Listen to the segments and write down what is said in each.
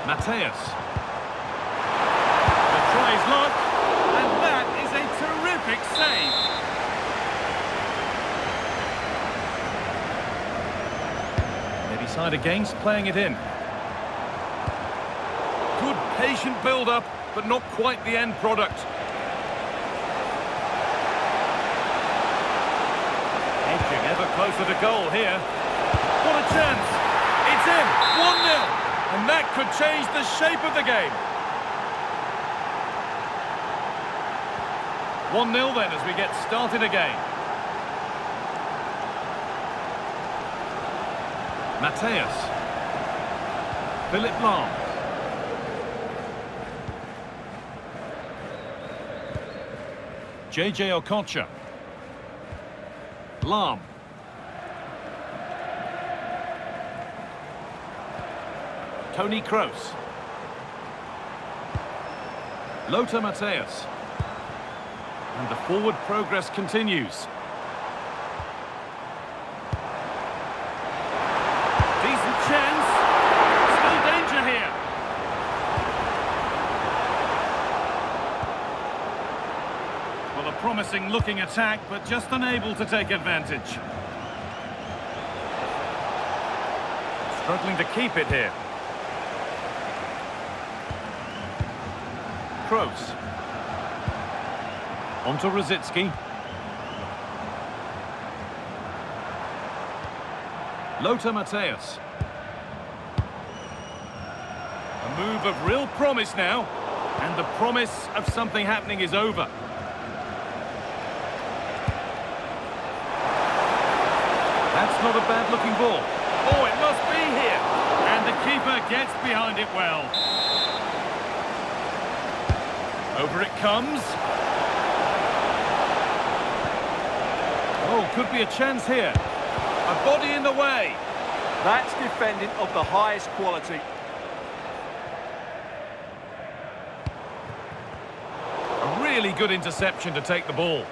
Mateus. The try is long, and that is a terrific save. They decide against playing it in. Good patient build-up, but not quite the end product. Edging ever closer to goal here. What a chance! It's in! 1-0! And that could change the shape of the game. 1-0 then as we get started again. Mateus. Philip Lahm. JJ Okocha. Lahm. Toni Kroos. Lothar Matthäus. And the forward progress continues. Decent chance. Still danger here. Well, a promising looking attack, but just unable to take advantage. Struggling to keep it here. Kroos. On to Rosicky. Lothar Matthäus. A move of real promise now. And the promise of something happening is over. That's not a bad looking ball. Oh, it must be here. And the keeper gets behind it well. Over it comes. Oh, could be a chance here. A body in the way. That's defending of the highest quality. A really good interception to take the ball.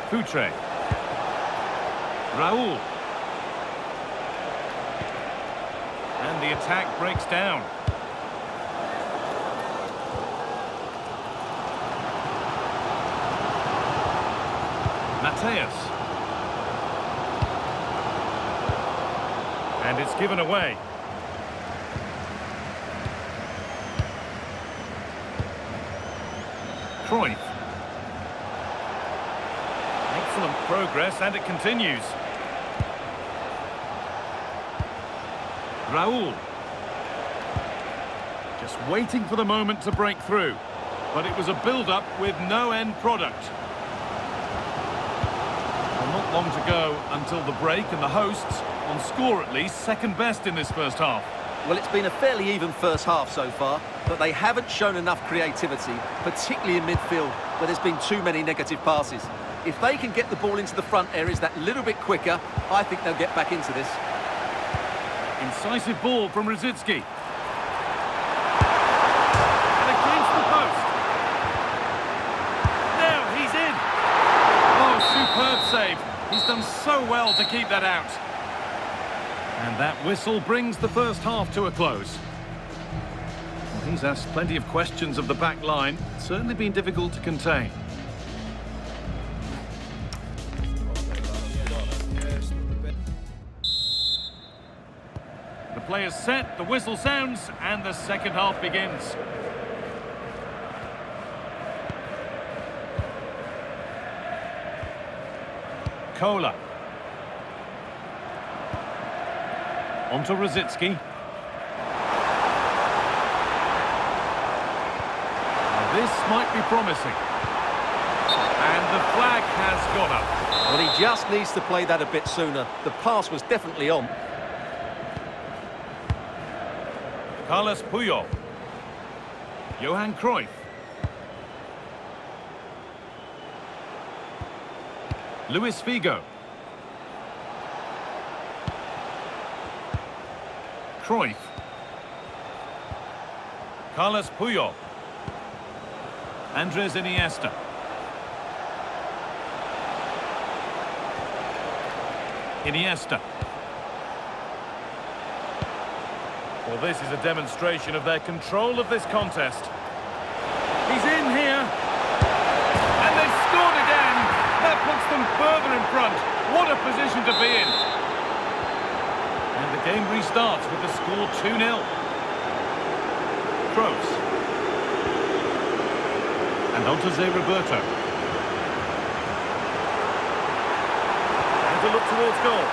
Futre. Raul. And the attack breaks down. Mateus. And it's given away. Cruyff. Excellent progress, and it continues. Raul. Just waiting for the moment to break through. But it was a build-up with no end product. Not long to go until the break, and the hosts, on score at least, second best in this first half. Well, it's been a fairly even first half so far, but they haven't shown enough creativity, particularly in midfield, where there's been too many negative passes. If they can get the ball into the front areas that little bit quicker, I think they'll get back into this. Incisive ball from Rosicky. And against the post. Now he's in. Oh, superb save. He's done so well to keep that out. And that whistle brings the first half to a close. Well, he's asked plenty of questions of the back line. It's certainly been difficult to contain. The player's set, the whistle sounds, and the second half begins. Kola. On to Rosicky. Now this might be promising. And the flag has gone up. Well, he just needs to play that a bit sooner. The pass was definitely on. Carlos Puyol. Johan Cruyff. Luis Figo. Cruyff. Carlos Puyol. Andres Iniesta. Iniesta. Well, this is a demonstration of their control of this contest. He's in here. And they've scored again. That puts them further in front. What a position to be in. And the game restarts with the score 2-0. Kroos. And on to Roberto. And a look towards goal.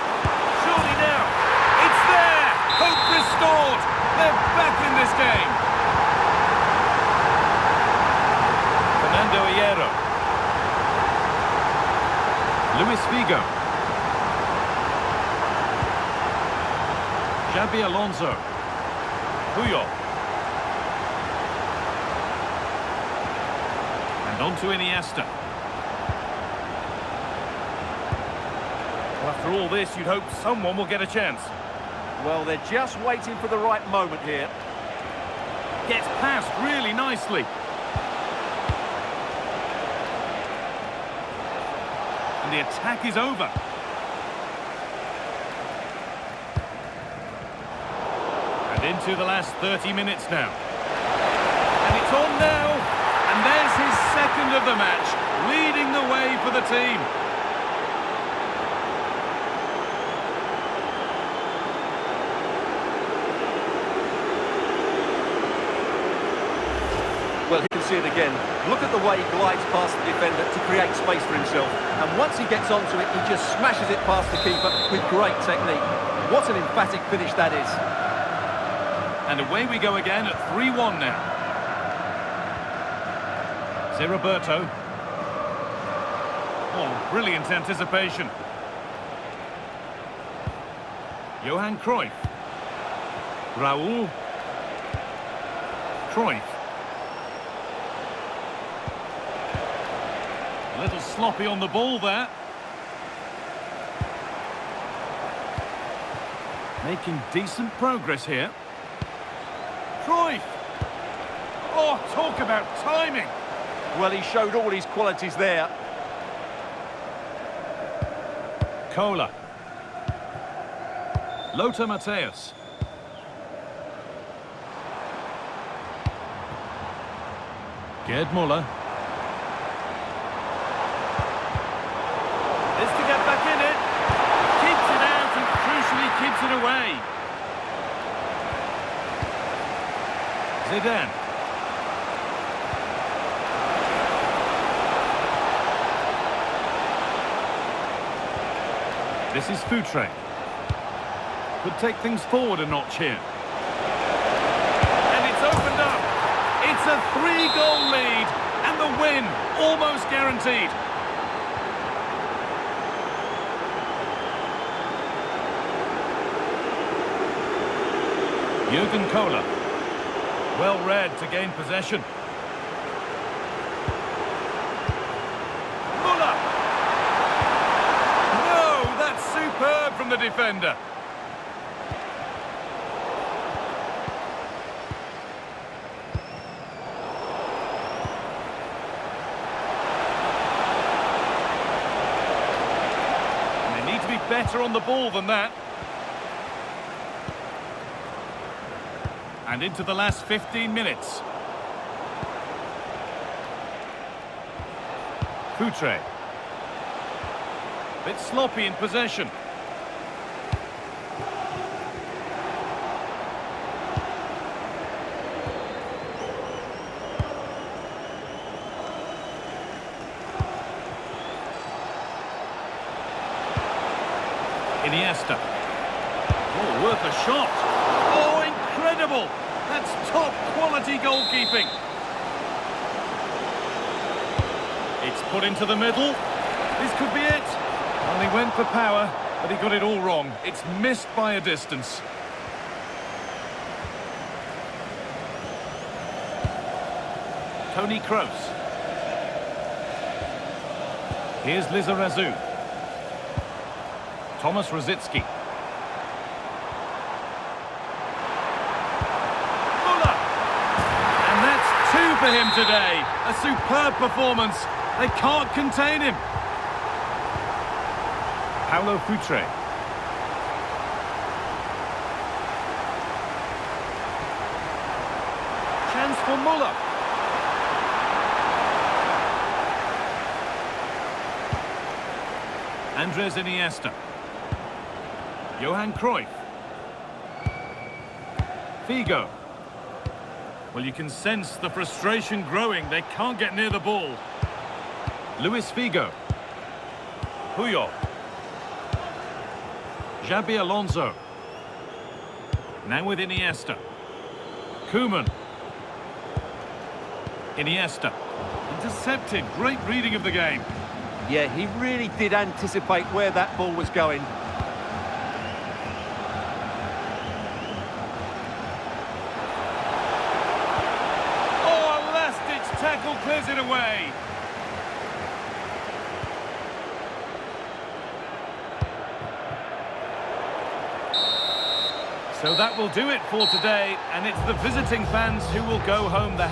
Surely now. It's there. Hope restored. They're back in this game. Fernando Hierro. Luis Figo. Xabi Alonso. Puyol. And on to Iniesta. Well, after all this, you'd hope someone will get a chance. Well, they're just waiting for the right moment here. Gets past really nicely. And the attack is over. And into the last 30 minutes now. And it's on now. And there's his second of the match, leading the way for the team. Well, you can see it again. Look at the way he glides past the defender to create space for himself. And once he gets onto it, he just smashes it past the keeper with great technique. What an emphatic finish that is. And away we go again at 3-1 now. Roberto. Oh, brilliant anticipation. Johan Cruyff. Raul. Cruyff. A little sloppy on the ball there. Making decent progress here. Cruyff! Oh, talk about timing! Well, he showed all his qualities there. Cola. Lothar Matthäus. Gerd Müller. Is to get back in it. Keeps it out and crucially keeps it away. Zidane. This is Futre. Could take things forward a notch here. And it's opened up. It's a 3-goal lead. And the win almost guaranteed. Jürgen Kohler. Well read to gain possession. Müller. No, that's superb from the defender. And they need to be better on the ball than that. And into the last 15 minutes. Futre. Bit sloppy in possession. Iniesta. Oh, worth a shot. Oh, incredible! That's top quality goalkeeping. It's put into the middle. This could be it. Only went for power, but he got it all wrong. It's missed by a distance. Toni Kroos. Here's Lizarazu. Thomas Rosicky. For him today, a superb performance. They can't contain him. Paulo Futre. for Muller. Andres Iniesta. Johan Cruyff. Figo. Well, you can sense the frustration growing. They can't get near the ball. Luis Figo. Puyol. Xabi Alonso. Now with Iniesta. Koeman. Iniesta. Intercepted. Great reading of the game. Yeah, he really did anticipate where that ball was going. Oh, a last-ditch tackle clears it away. So that will do it for today, and it's the visiting fans who will go home the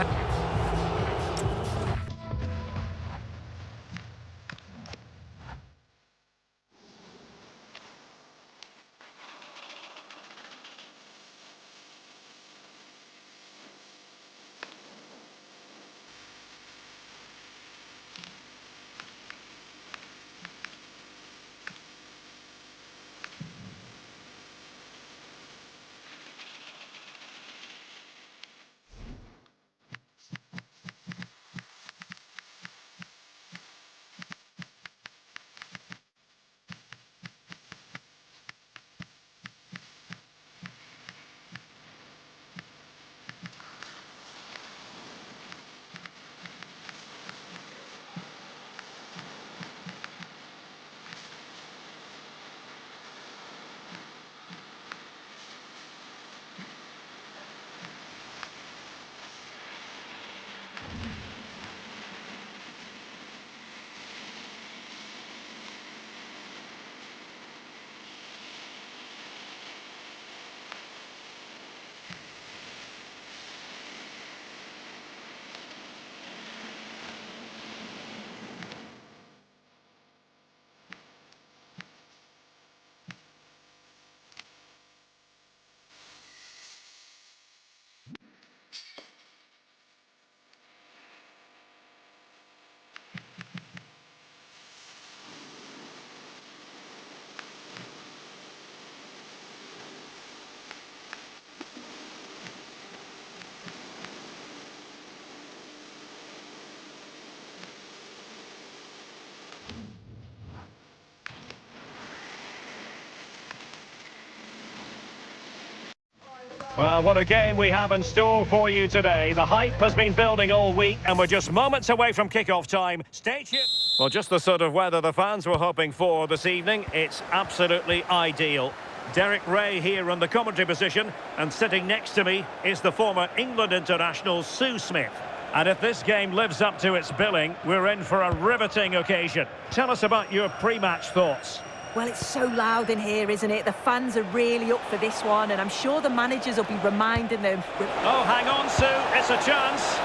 Well, what a game we have in store for you today. The hype has been building all week, and we're just moments away from kick-off time. Stay tuned. Well, just the sort of weather the fans were hoping for this evening. It's absolutely ideal. Derek Ray here in the commentary position, and sitting next to me is the former England international Sue Smith. And if this game lives up to its billing, we're in for a riveting occasion. Tell us about your pre-match thoughts. Well, it's so loud in here, isn't it? The fans are really up for this one, and I'm sure the managers will be reminding them. Oh, hang on, Sue. It's a chance.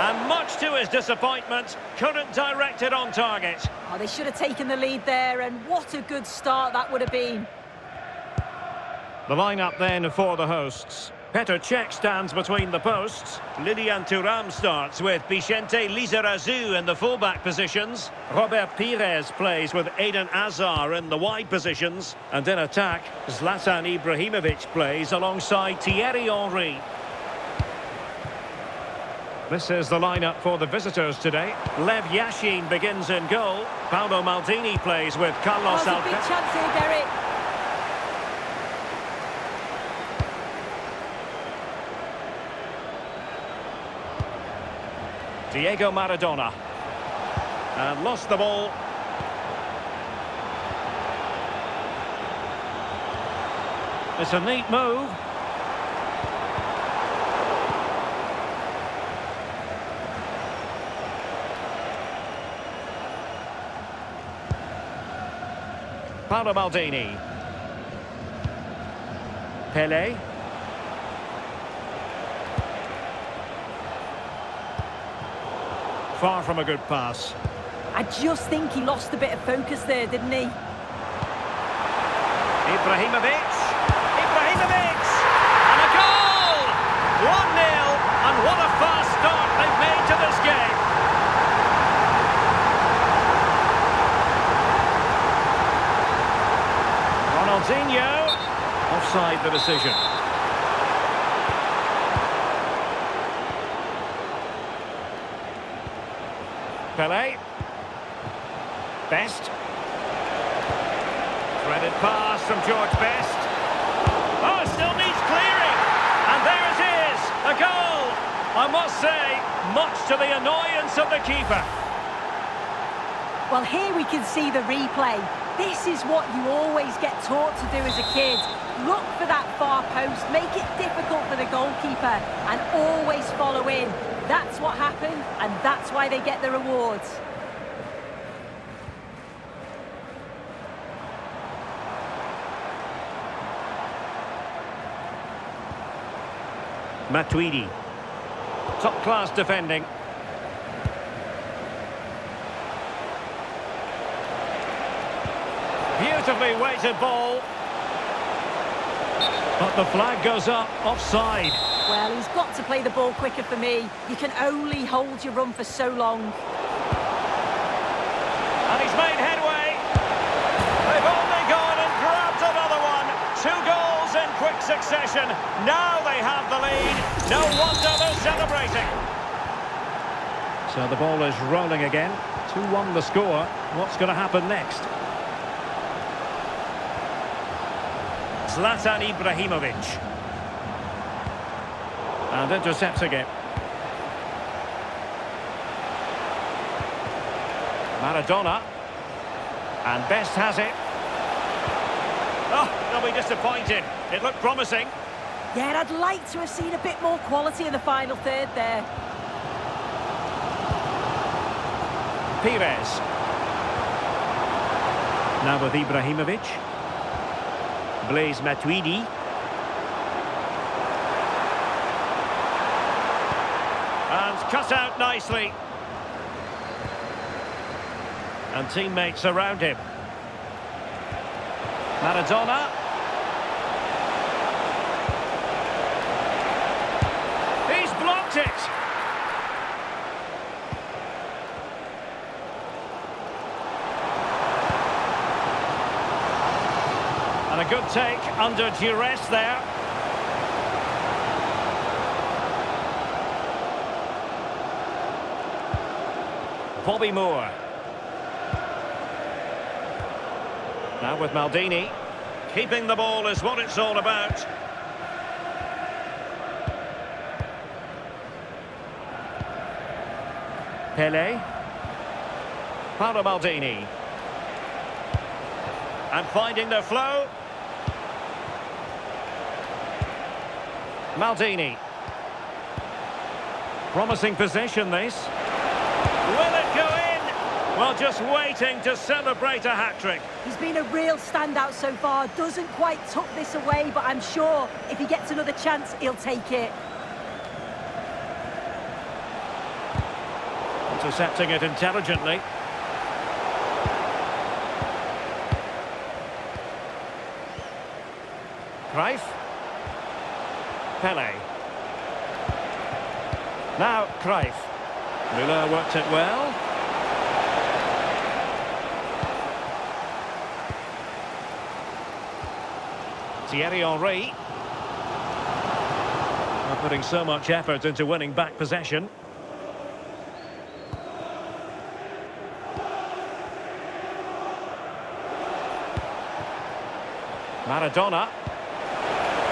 And much to his disappointment, couldn't direct it on target. Oh, they should have taken the lead there, and what a good start that would have been. The lineup then for the hosts. Petr Cech stands between the posts. Lilian Thuram starts with Vicente Lizarazu in the fullback positions. Robert Pires plays with Eden Hazard in the wide positions. And in attack, Zlatan Ibrahimovic plays alongside Thierry Henry. This is the lineup for the visitors today. Lev Yashin begins in goal. Paolo Maldini plays with Carlos Alcaraz. Big chance here, Derek. Diego Maradona. And lost the ball. It's a neat move. Paolo Maldini. Pele. Far from a good pass. I just think he lost a bit of focus there, didn't he? Ibrahimovic. Ibrahimovic! And a goal! 1-0, and what a fast start. offside the decision. Pele. Best. Threaded pass from George Best. Oh, still needs clearing. And there it is, a goal. I must say, much to the annoyance of the keeper. Well, here we can see the replay. This is what you always get taught to do as a kid. Look for that far post, make it difficult for the goalkeeper, and always follow in. That's what happened, and that's why they get the rewards. Matuidi. Top-class defending. Beautifully weighted ball. But the flag goes up, offside. Well, he's got to play the ball quicker for me. You can only hold your run for so long. And he's made headway. They've only gone and grabbed another one. 2 goals in quick succession. Now they have the lead. No wonder they're celebrating. So the ball is rolling again. 2-1 the score. What's going to happen next? Zlatan Ibrahimovic. And intercepting it. Maradona. And Best has it. Oh, they'll be disappointed. It looked promising. Yeah, I'd like to have seen a bit more quality in the final third there. Pires. Now with Ibrahimovic. Blaise Matuidi. And cut out nicely. And teammates around him. Maradona. He's blocked it. And a good take under duress there. Bobby Moore. Now with Maldini. Keeping the ball is what it's all about. Pele. Paolo Maldini. And finding the flow. Maldini. Promising possession, this. Will it go in? Well, just waiting to celebrate a hat-trick. He's been a real standout so far. Doesn't quite tuck this away, but I'm sure if he gets another chance, he'll take it. Intercepting it intelligently. Cruyff. Pele. Now Cruyff. Müller worked it well. Thierry Henry. Not putting so much effort into winning back possession. Maradona.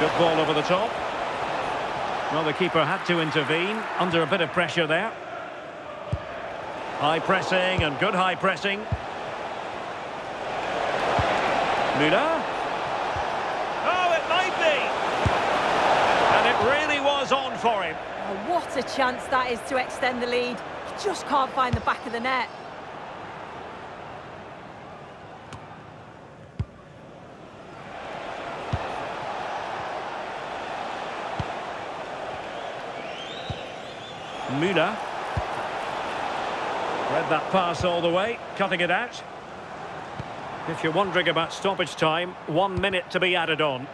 Good ball over the top. Well, the keeper had to intervene under a bit of pressure there. High pressing and good high pressing. Müller. Oh, it might be. And it really was on for him. Oh, what a chance that is to extend the lead. He just can't find the back of the net. Müller. Read that pass all the way, cutting it out. If you're wondering about stoppage time, 1 minute to be added on.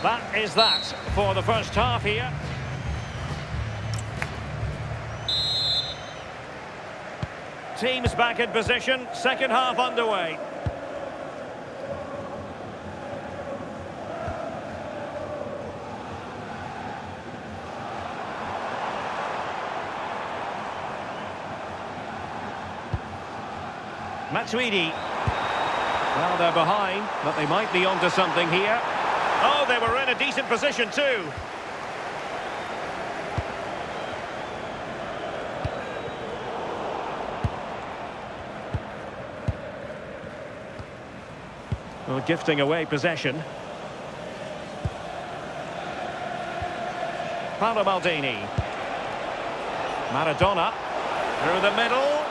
That is that for the first half here. teams back in position. Second half underway. Matuidi. Well, they're behind, but they might be onto something here. Oh, they were in a decent position too. Well, gifting away possession. Paolo Maldini. Maradona. Through the middle.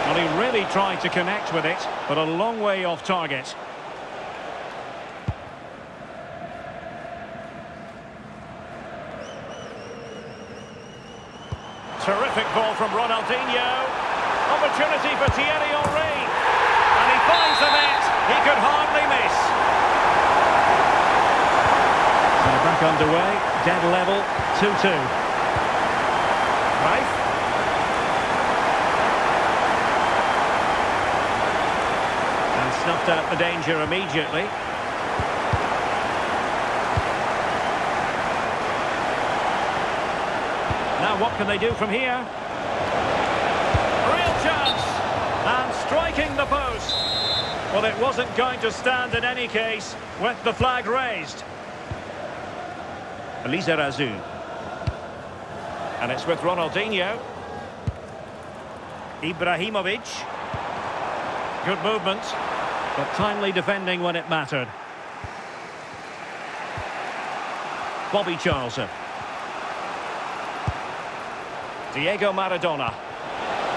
Well, he really tried to connect with it, but a long way off target. Terrific ball from Ronaldinho. Opportunity for Thierry Henry. And he finds the net. He could hardly miss. So back underway. Dead level. 2-2. Right. Snuffed out the danger immediately. Now what can they do from here? Real chance! And striking the post. Well, it wasn't going to stand in any case with the flag raised. Lizarazu. And it's with Ronaldinho. Ibrahimovic. Good movement. But timely defending when it mattered. Bobby Charlton. Diego Maradona.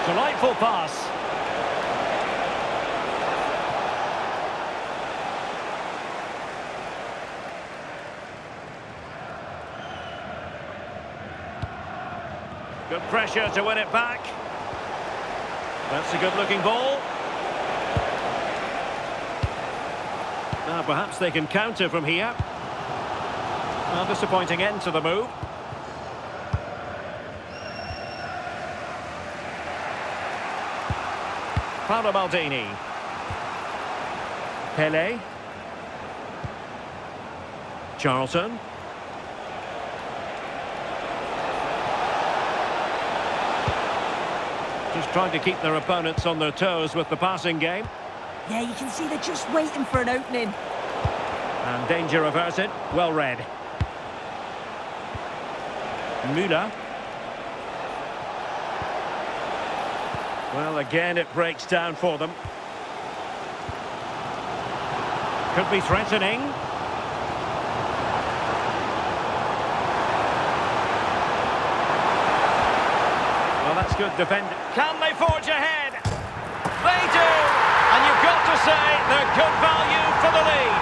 Delightful pass. Good pressure to win it back. That's a good-looking ball. Now perhaps they can counter from here. Well, disappointing end to the move. Paolo Maldini. Pele. Charlton. Just trying to keep their opponents on their toes with the passing game. Yeah, you can see they're just waiting for an opening. And danger averted. Well read. Müller. Well, again, it breaks down for them. Could be threatening. Well, that's good defending. Can they forge ahead? They do! And you've got to say they're good value for the lead.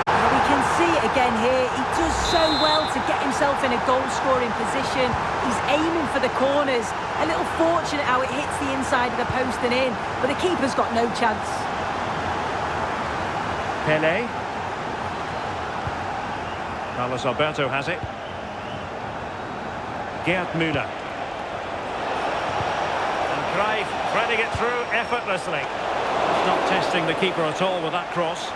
We can see it again here. He does so well to get himself in a goal-scoring position. He's aiming for the corners. A little fortunate how it hits the inside of the post and in, but the keeper's got no chance. Pele. Carlos Alberto has it. Gerd Müller. Cruyff threading it through effortlessly. Not testing the keeper at all with that cross.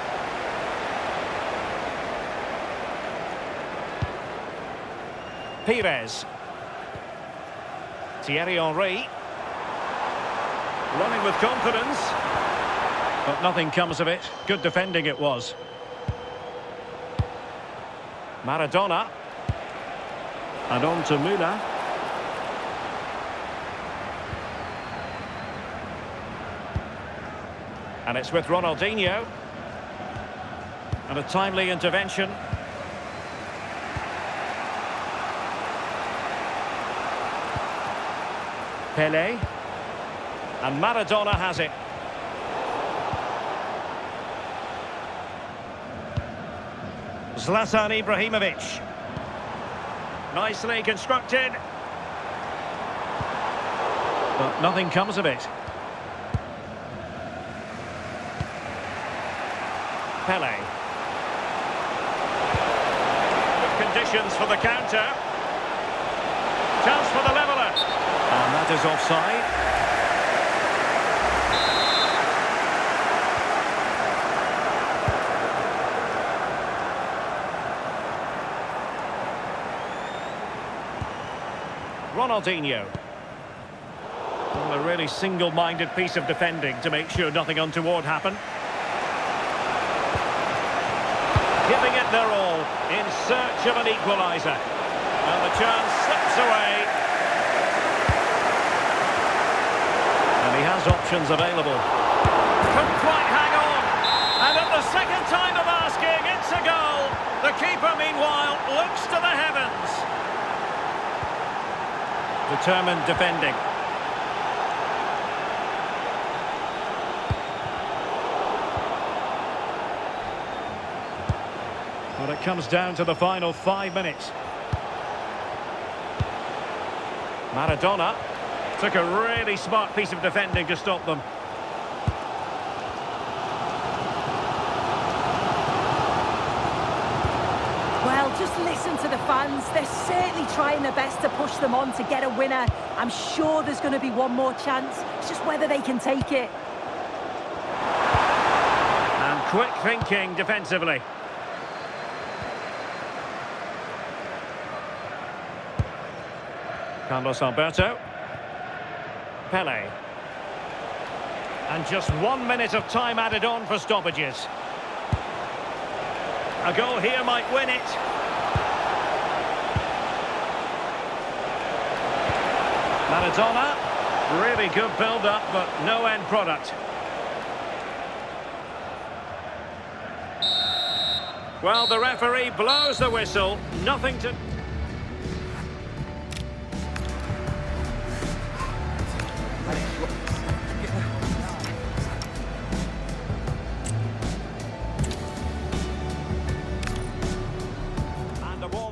Pires. Thierry Henry. Running with confidence. But nothing comes of it. Good defending it was. Maradona. And on to Müller. And it's with Ronaldinho. And a timely intervention. Pele. And Maradona has it. Zlatan Ibrahimovic. Nicely constructed. But nothing comes of it. Pele. Good conditions for the counter. chance for the leveller. And that is offside. Ronaldinho. Well, a really single-minded piece of defending to make sure nothing untoward happened. Giving it their all in search of an equaliser. And the chance slips away. And he has options available. Couldn't quite hang on. And at the second time of asking, it's a goal. The keeper, meanwhile, looks to the heavens. Determined defending. Well, it comes down to the final 5 minutes. Maradona took a really smart piece of defending to stop them. Well, just listen to the fans. They're certainly trying their best to push them on to get a winner. I'm sure there's going to be one more chance. It's just whether they can take it. And quick thinking defensively. Carlos Alberto. Pele. And just 1 minute of time added on for stoppages. A goal here might win it. Maradona. Really good build-up, but no end product. Well, the referee blows the whistle. Nothing to...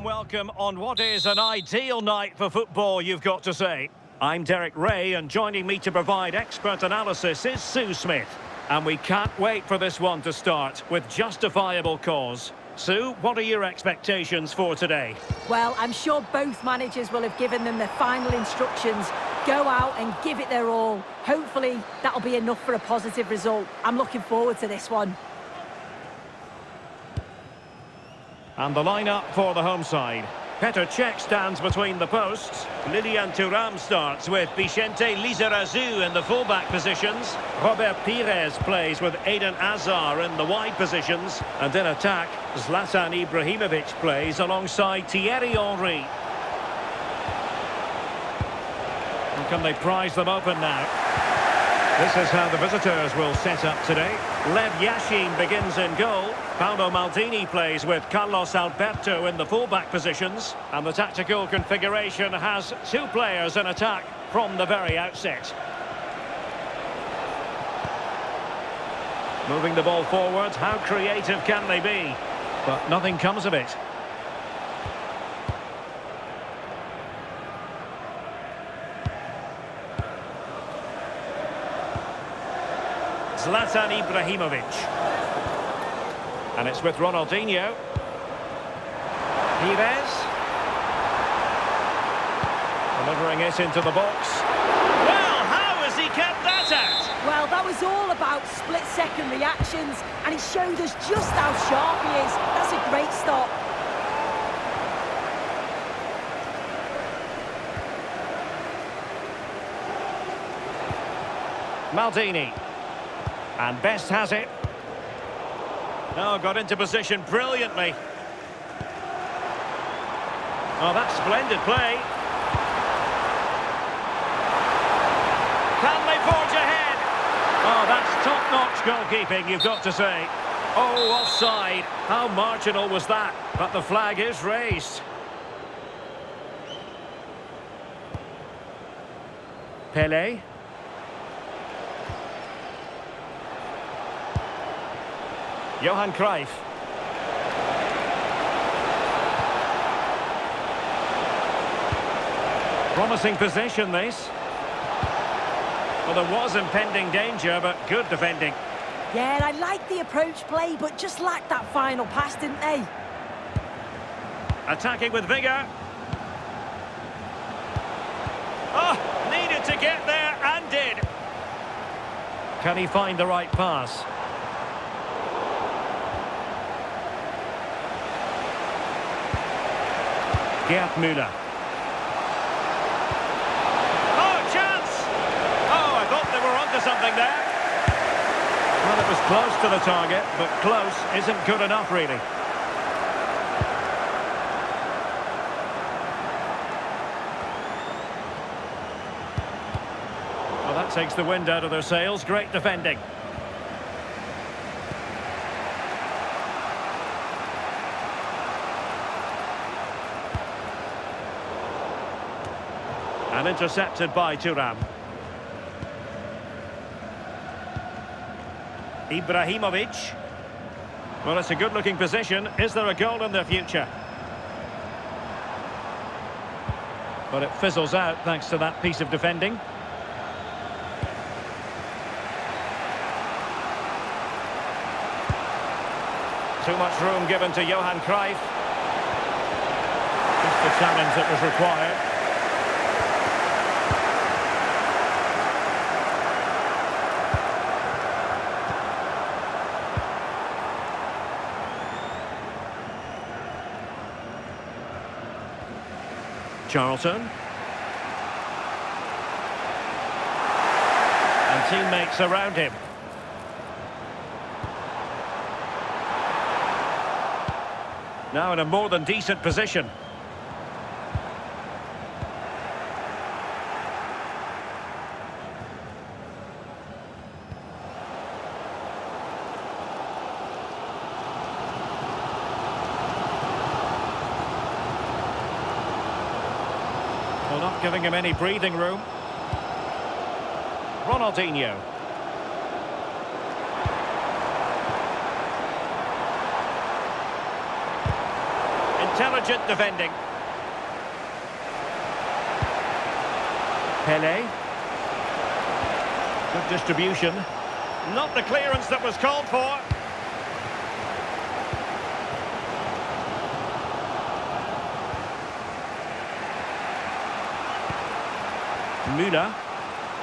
Welcome on what is an ideal night for football, you've got to say. I'm Derek Ray, and joining me to provide expert analysis is Sue Smith. And we can't wait for this one to start with justifiable cause. Sue, what are your expectations for today? Well, I'm sure both managers will have given them their final instructions. Go out and give it their all. Hopefully, that'll be enough for a positive result. I'm looking forward to this one. And the lineup for the home side. Petr Cech stands between the posts. Lilian Thuram starts with Vicente Lizarazu in the fullback positions. Robert Pires plays with Eden Hazard in the wide positions. And in attack, Zlatan Ibrahimovic plays alongside Thierry Henry. And can they prize them open now? This is how the visitors will set up today. Lev Yashin begins in goal. Paolo Maldini plays with Carlos Alberto in the fullback positions. And the tactical configuration has two players in attack from the very outset. Moving the ball forward, how creative can they be? But nothing comes of it. Zlatan Ibrahimovic. And it's with Ronaldinho. Pires. Delivering it into the box. Well, how has he kept that out? Well, that was all about split-second reactions, and it showed us just how sharp he is. That's a great stop. Maldini. And Best has it. Oh, got into position brilliantly. Oh, that's splendid play. Can they forge ahead? Oh, that's top-notch goalkeeping, you've got to say. Oh, offside. How marginal was that? But the flag is raised. Pele. Johan Cruyff. Promising possession, this. Well, there was impending danger, but good defending. Yeah, I like the approach play, but just lacked that final pass, didn't they? Attacking with vigour. Oh, needed to get there and did. Can he find the right pass? Gerd Müller. Oh, chance! Oh, I thought they were onto something there. Well, it was close to the target, but close isn't good enough, really. Well, that takes the wind out of their sails. Great defending. And intercepted by Thuram. Ibrahimovic. Well, it's a good-looking position. Is there a goal in their future? But it fizzles out thanks to that piece of defending. Too much room given to Johan Cruyff. Just the challenge that was required. Charlton. And teammates around him. Now in a more than decent position. Well, not giving him any breathing room. Ronaldinho. Intelligent defending. Pele. Good distribution. Not the clearance that was called for. Müller.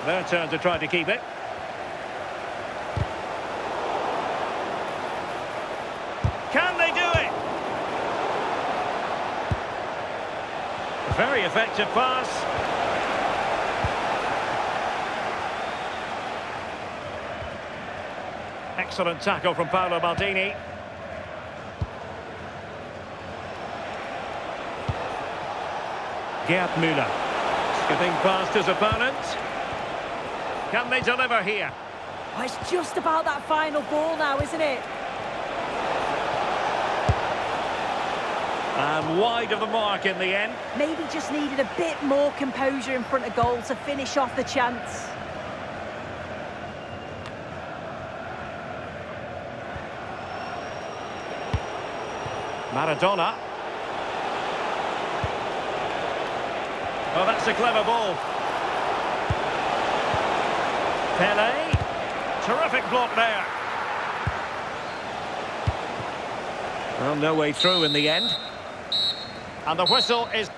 Their turn to try to keep it. Can they do it? Very effective pass. Excellent tackle from Paolo Maldini. Gerd Müller. Skipping past his opponent. Can they deliver here? Oh, it's just about that final ball now, isn't it? And wide of the mark in the end. Maybe just needed a bit more composure in front of goal to finish off the chance. Maradona. Oh, that's a clever ball. Pele. Terrific block there. Well, no way through in the end. And the whistle is...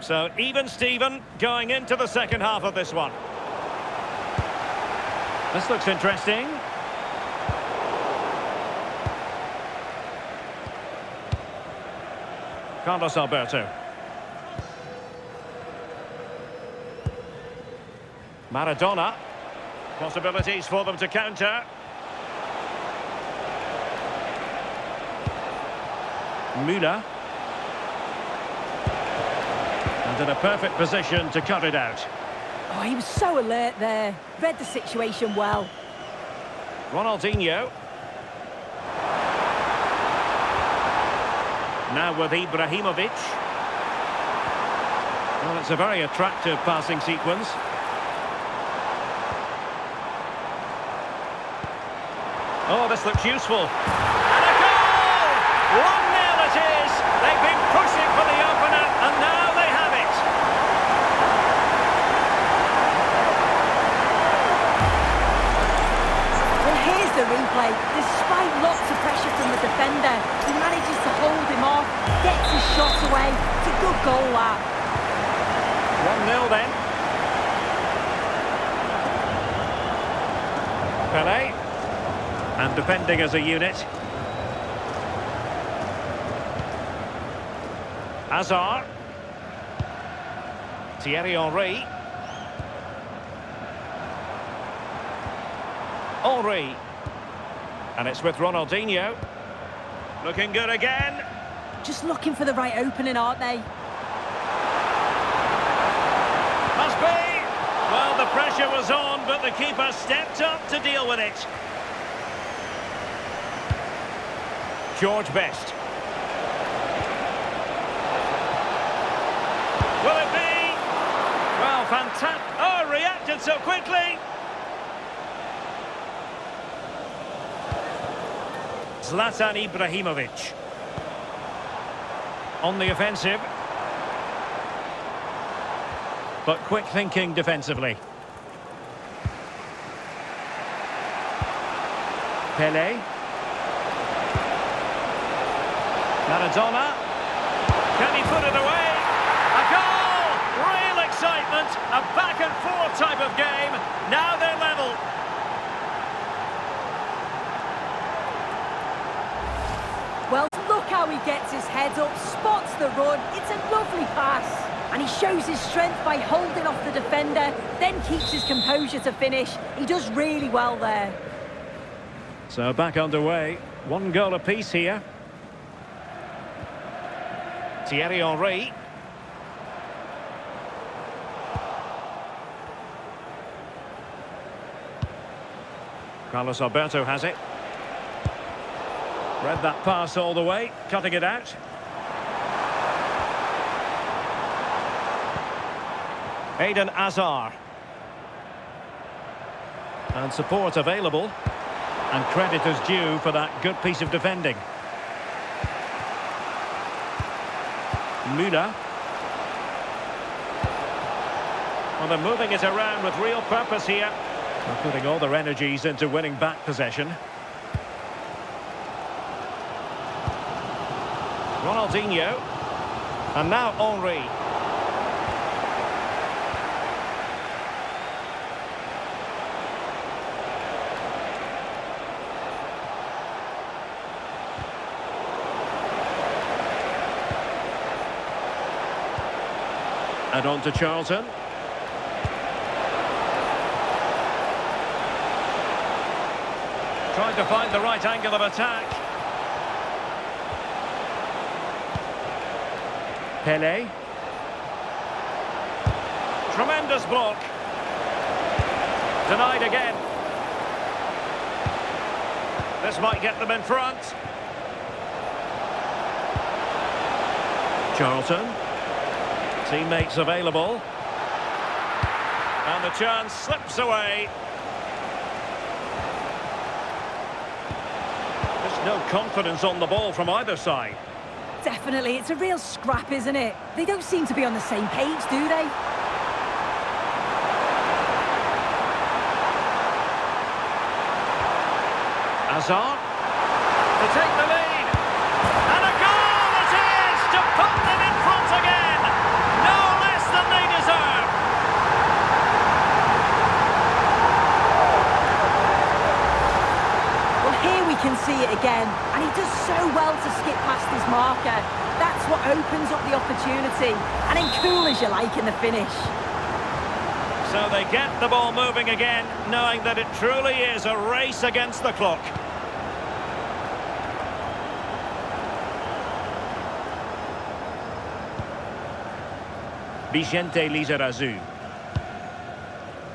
So, even Steven going into the second half of this one. This looks interesting. Carlos Alberto. Maradona. Possibilities for them to counter. Müller. And in a perfect position to cut it out. Oh, he was so alert there. Read the situation well. Ronaldinho. Now with Ibrahimovic. Well, it's a very attractive passing sequence. Oh, this looks useful. And a goal! 1-0 it is. They've been pushing for the opener, and now they have it. Well, here's the replay. Despite lots of pressure from the defender, he manages to hold him off, gets his shot away. It's a good goal, that. 1-0 then. Pele. And defending as a unit. Hazard. Thierry Henry. Henry. And it's with Ronaldinho. Looking good again. Just looking for the right opening, aren't they? Must be. Well, the pressure was on, but the keeper stepped up to deal with it. George Best. Will it be? Well, fantastic. Oh, reacted so quickly. Zlatan Ibrahimovic. On the offensive. But quick thinking defensively. Pele. Maradona. Can he put it away? A goal! Real excitement. A back and forth type of game. Now they're level. Well, look how he gets his head up, spots the run. It's a lovely pass. And he shows his strength by holding off the defender, then keeps his composure to finish. He does really well there. So back underway. 1 goal apiece here. Thierry Henry. Carlos Alberto has it. Read that pass all the way, cutting it out. Eden Hazard. And support available. And credit is due for that good piece of defending. Müller. Well, they're moving it around with real purpose here. They're putting all their energies into winning back possession. Ronaldinho. And now Henry. And on to Charlton. Trying to find the right angle of attack. Pele. Tremendous block. Denied again. This might get them in front. Charlton. Teammates available. And the chance slips away. There's no confidence on the ball from either side. Definitely, it's a real scrap, isn't it? They don't seem to be on the same page, do they? Hazard to take the lead. And a goal it is to put them in front again. No less than they deserve. Well, here we can see it again, and he does so well to skip past his marker. That's what opens up the opportunity, and then cool as you like in the finish. So they get the ball moving again, knowing that it truly is a race against the clock. Vicente Lizarazu.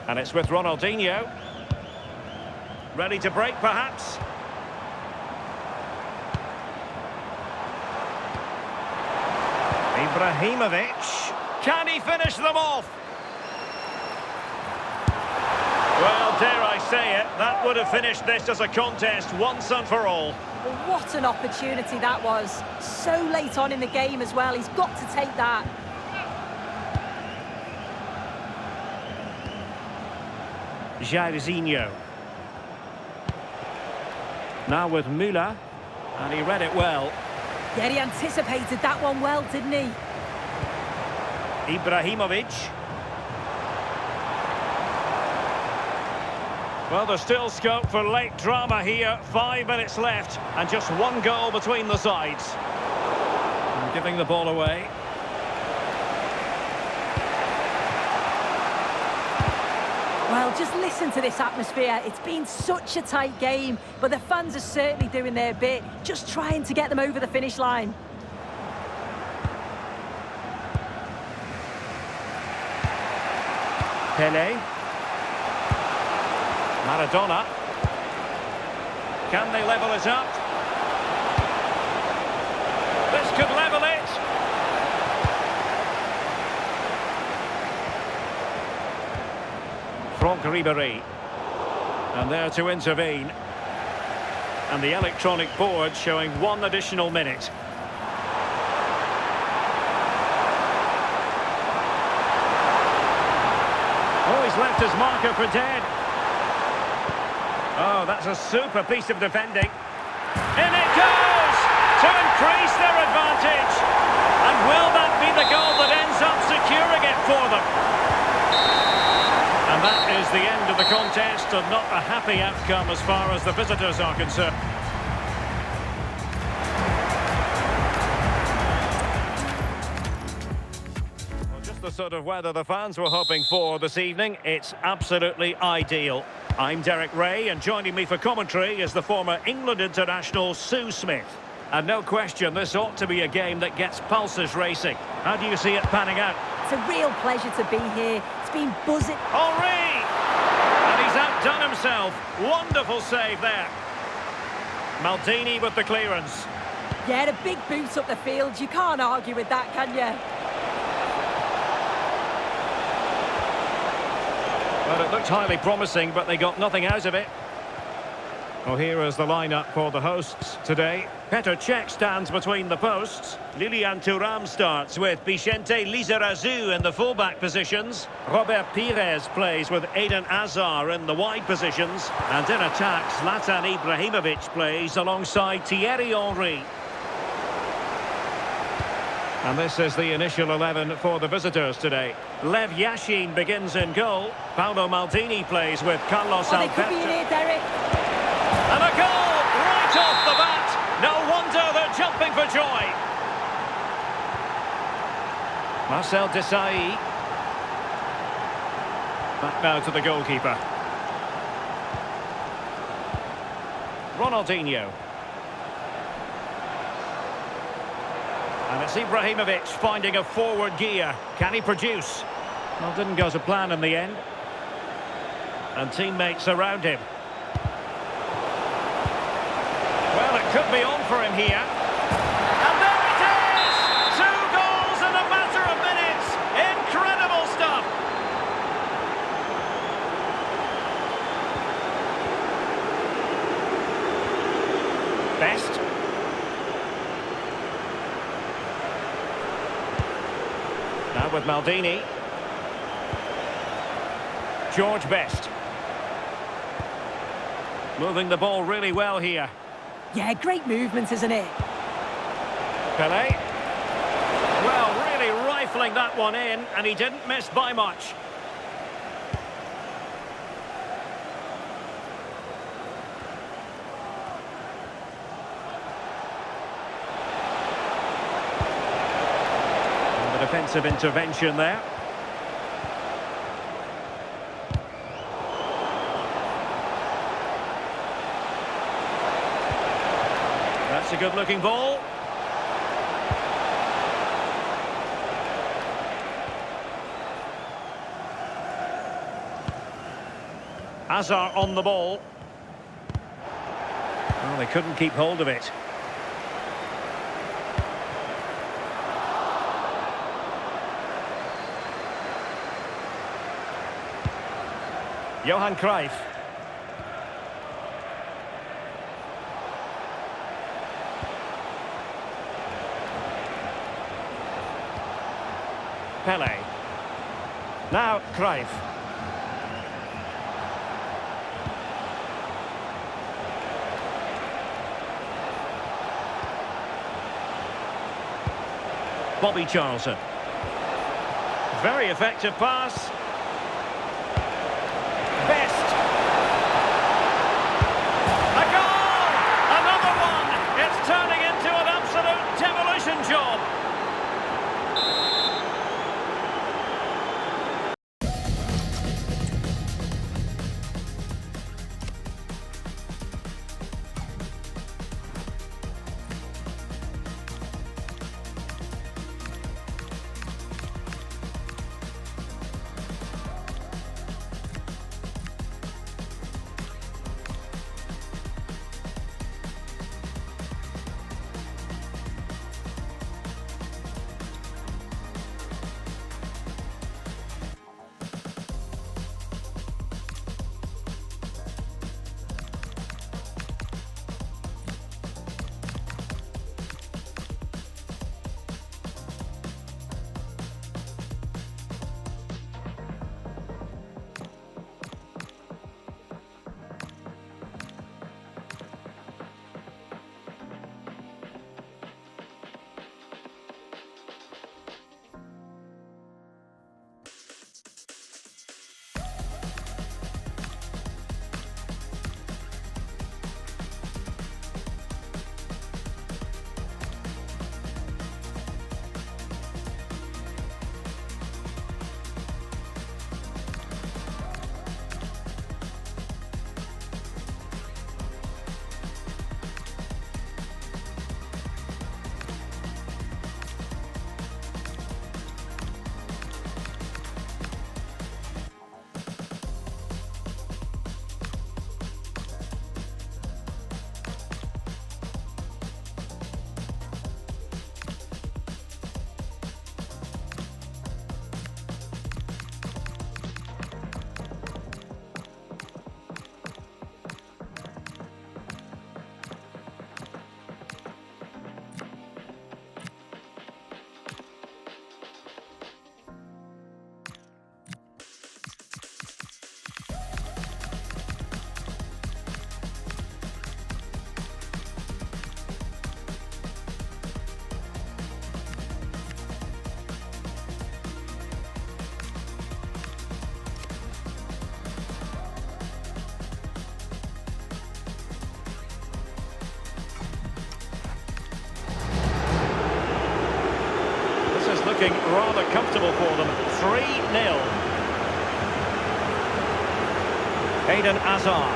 And it's with Ronaldinho. Ready to break, perhaps. Ibrahimovic. Can he finish them off? Well, dare I say it, that would have finished this as a contest once and for all. Well, what an opportunity that was. So late on in the game as well. He's got to take that. Jairzinho. Now with Müller, and he read it well. Yeah, he anticipated that one well, didn't he? Ibrahimovic. Well, there's still scope for late drama here. 5 minutes left, and just one goal between the sides. And giving the ball away. Well, just listen to this atmosphere. It's been such a tight game, but the fans are certainly doing their bit, just trying to get them over the finish line. Pele. Maradona. Can they level it up? This could level it. Franck Ribéry. And there to intervene. And the electronic board showing 1 additional minute. Oh, he's left his marker for dead. Oh, that's a super piece of defending. In it goes! To increase their advantage. And will that be the goal that ends up securing it for them? And that is the end of the contest, and not a happy outcome as far as the visitors are concerned. Well, just the sort of weather the fans were hoping for this evening. It's absolutely ideal. I'm Derek Ray, and joining me for commentary is the former England international Sue Smith. And no question, this ought to be a game that gets pulses racing. How do you see it panning out? It's a real pleasure to be here. It's been buzzing. Henry! And he's outdone himself. Wonderful save there. Maldini with the clearance. Yeah, a big boot up the field. You can't argue with that, can you? Well, it looked highly promising, but they got nothing out of it. Well, here is the lineup for the hosts today. Petr Cech stands between the posts. Lilian Thuram starts with Vicente Lizarazu in the fullback positions. Robert Pires plays with Eden Hazard in the wide positions. And in attack, Zlatan Ibrahimovic plays alongside Thierry Henry. And this is the initial 11 for the visitors today. Lev Yashin begins in goal. Paolo Maldini plays with Carlos They could be in Alberto. here, Derek. And a goal right off the bat. No wonder they're jumping for joy. Marcel Desailly. Back now to the goalkeeper. Ronaldinho. And it's Ibrahimovic finding a forward gear. Can he produce? Well, didn't go to plan in the end. And teammates around him. Well, it could be on for him here. And there it is! 2 goals in a matter of minutes. Incredible stuff. Best. Now with Maldini. George Best. Moving the ball really well here. Yeah, great movement, isn't it? Pele. Well, really rifling that one in, and he didn't miss by much. And the defensive intervention there. That's a good-looking ball. Hazard on the ball. Well, they couldn't keep hold of it. Johan Cruyff. Pele. Now Cruyff. Bobby Charlton. Very effective pass. Best. A goal! Another one! It's turning into an absolute demolition job. Looking rather comfortable for them. 3-0. Eden Hazard.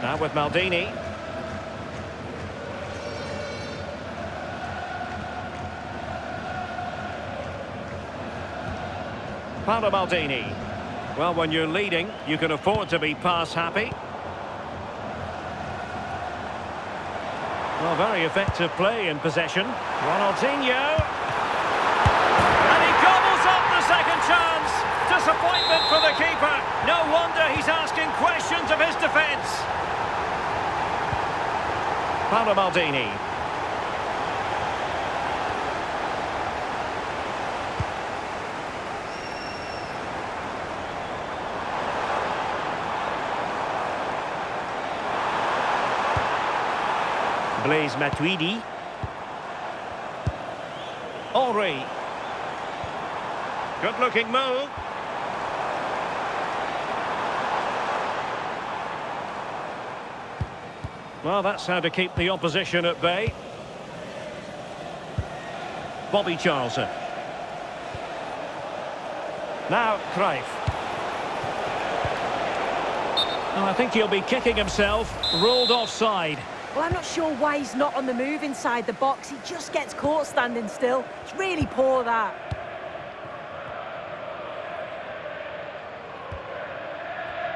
Now with Maldini. Paolo Maldini. Well, when you're leading, you can afford to be pass happy. Well, very effective play in possession. Ronaldinho. And he gobbles up the second chance. Disappointment for the keeper. No wonder he's asking questions of his defence. Paolo Maldini. Blaise Matuidi. Henry. Good looking move. Well, that's how to keep the opposition at bay. Bobby Charlton. Now Cruyff. Oh, I think he'll be kicking himself. Ruled offside. Well, I'm not sure why he's not on the move inside the box. He just gets caught standing still. It's really poor, that.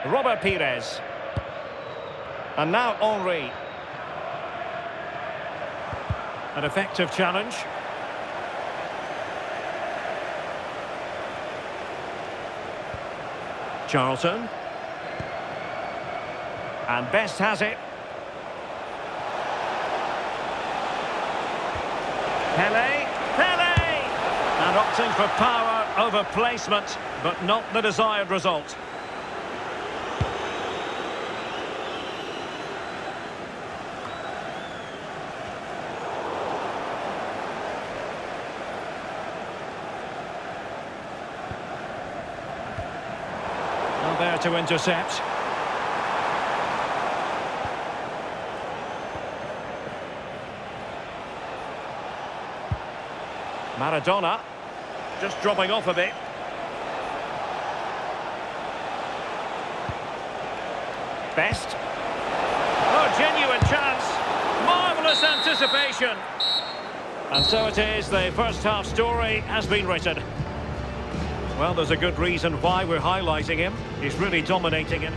Robert Pires. And now Henry. An effective challenge. Charlton. And Best has it. Pele! And opting for power over placement, but not the desired result. there to intercept. Maradona, just dropping off a bit. Best. Oh, genuine chance. Marvellous anticipation. And so it is, the first half story has been written. Well, there's a good reason why we're highlighting him. He's really dominating it.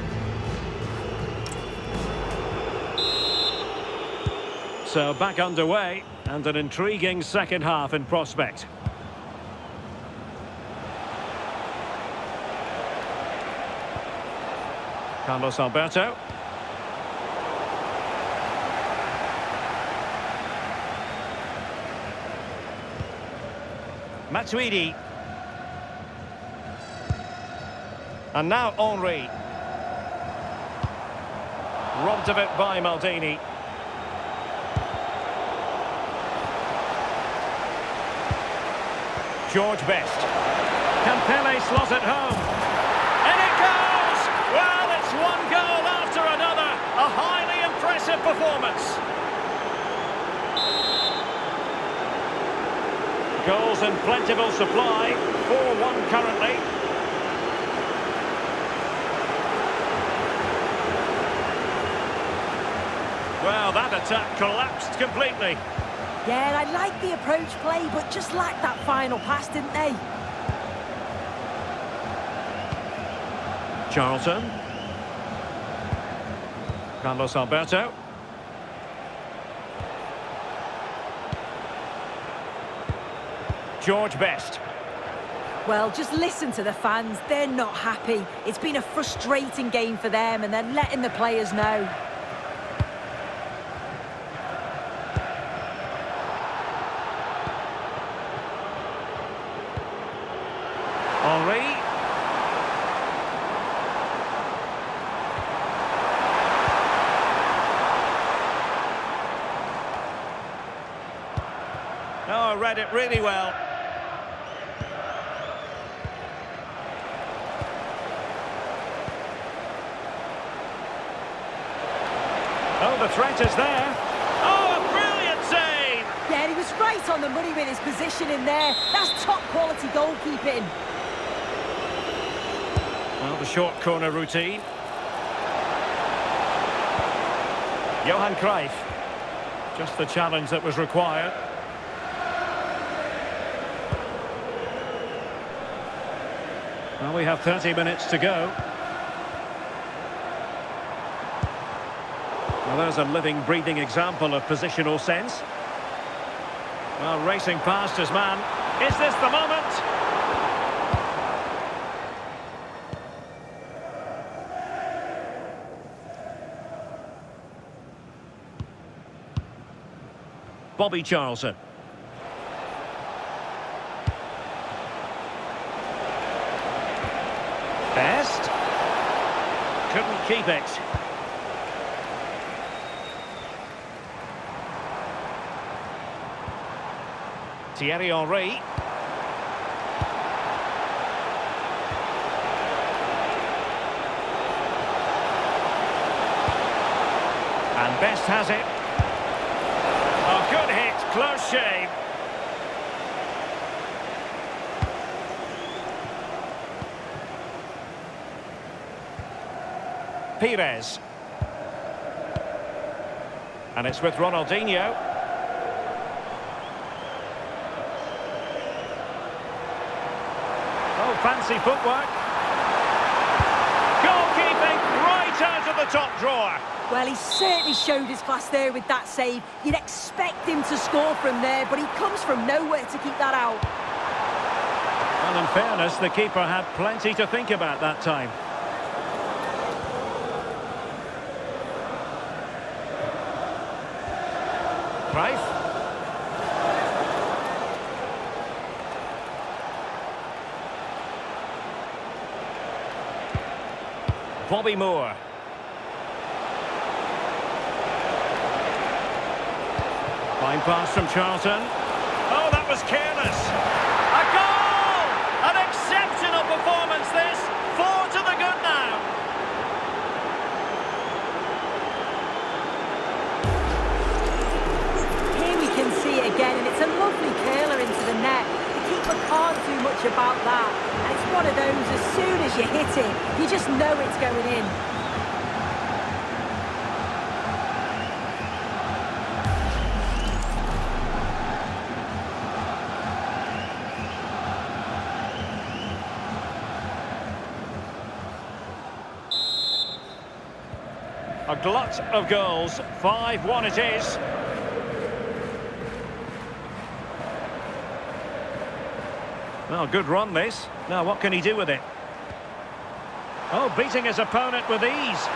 So back underway, and an intriguing second half in prospect. Carlos Alberto. Matuidi. And now Henry. Robbed of it by Maldini. George Best. Can Pele slot it home? And it goes! Well, it's one goal after another. A highly impressive performance. Goals in plentiful supply. 4-1 currently. Well, that attack collapsed completely. Yeah, I like the approach play, but just lacked that final pass, didn't they? Charlton. Carlos Alberto. George Best. Well, just listen to the fans. They're not happy. It's been a frustrating game for them, and they're letting the players know. Henry. Oh, I read it really well. Oh, the threat is there. Oh, a brilliant save! Yeah, he was right on the money with his position in there. That's top-quality goalkeeping. Well, the short corner routine. Johan Cruyff. Just the challenge that was required. Well, we have 30 minutes to go. Well, there's a living, breathing example of positional sense. Well, racing past his man. Is this the moment? Bobby Charlton. Best. Couldn't keep it. Thierry Henry. And Best has it. Oh, good hit, close shave. Pires. And it's with Ronaldinho. Oh, fancy footwork. Goalkeeping right out of the top drawer. Well, he certainly showed his class there with that save. You'd expect him to score from there, but he comes from nowhere to keep that out. Well, in fairness, the keeper had plenty to think about that time. Cruyff. Bobby Moore. Fine pass from Charlton. Oh, that was careless. A goal! An exceptional performance, this. 4 to the good now. as you hit it, you just know it's going in. A glut of goals, 5-1 it is. Well, good run this. Now what can he do with it? Oh, beating his opponent with ease.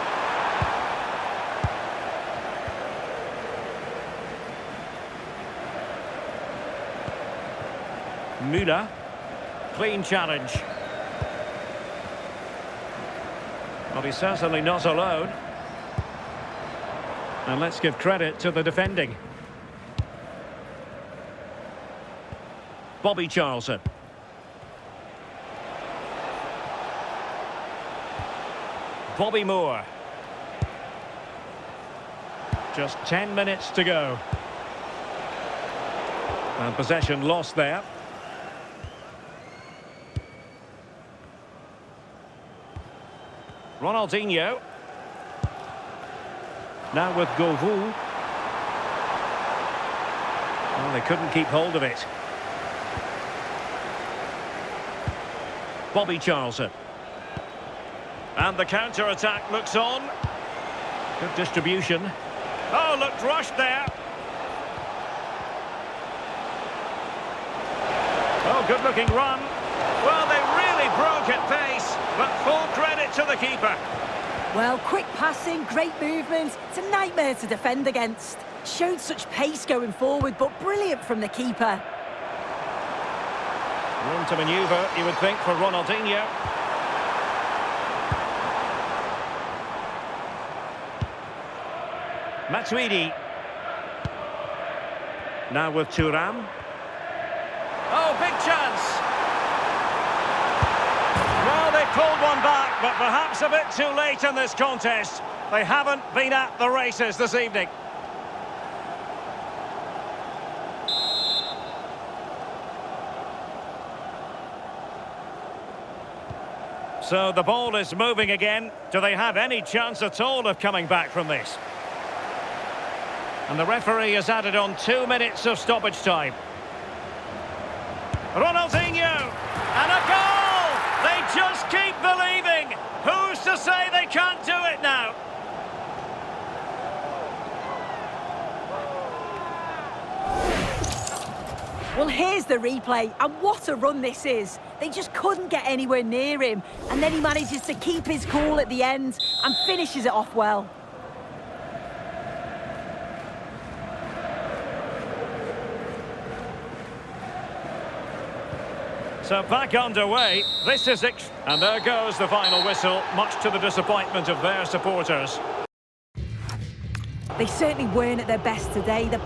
Müller. Clean challenge. Well, he's certainly not alone. And let's give credit to the defending. Bobby Charlton. Bobby Moore. Just 10 minutes to go. And possession lost there. Ronaldinho. Now with Govou. Well, they couldn't keep hold of it. Bobby Charlton. And the counter-attack looks on. Good distribution. Oh, looked rushed there. Oh, good-looking run. Well, they really broke at pace, but full credit to the keeper. Well, quick passing, great movement. It's a nightmare to defend against. Showed such pace going forward, but brilliant from the keeper. Room to manoeuvre, you would think, for Ronaldinho. Matuidi. Now with Thuram. Oh, big chance. Well, they pulled one back, but perhaps a bit too late in this contest. They haven't been at the races this evening. So the ball is moving again. Do they have any chance at all of coming back from this? And the referee has added on 2 minutes of stoppage time. Ronaldinho! And a goal! They just keep believing! Who's to say they can't do it now? Well, here's the replay, and what a run this is. They just couldn't get anywhere near him, and then he manages to keep his cool at the end and finishes it off well. So back underway, this is it. And there goes the final whistle, much to the disappointment of their supporters. They certainly weren't at their best today. The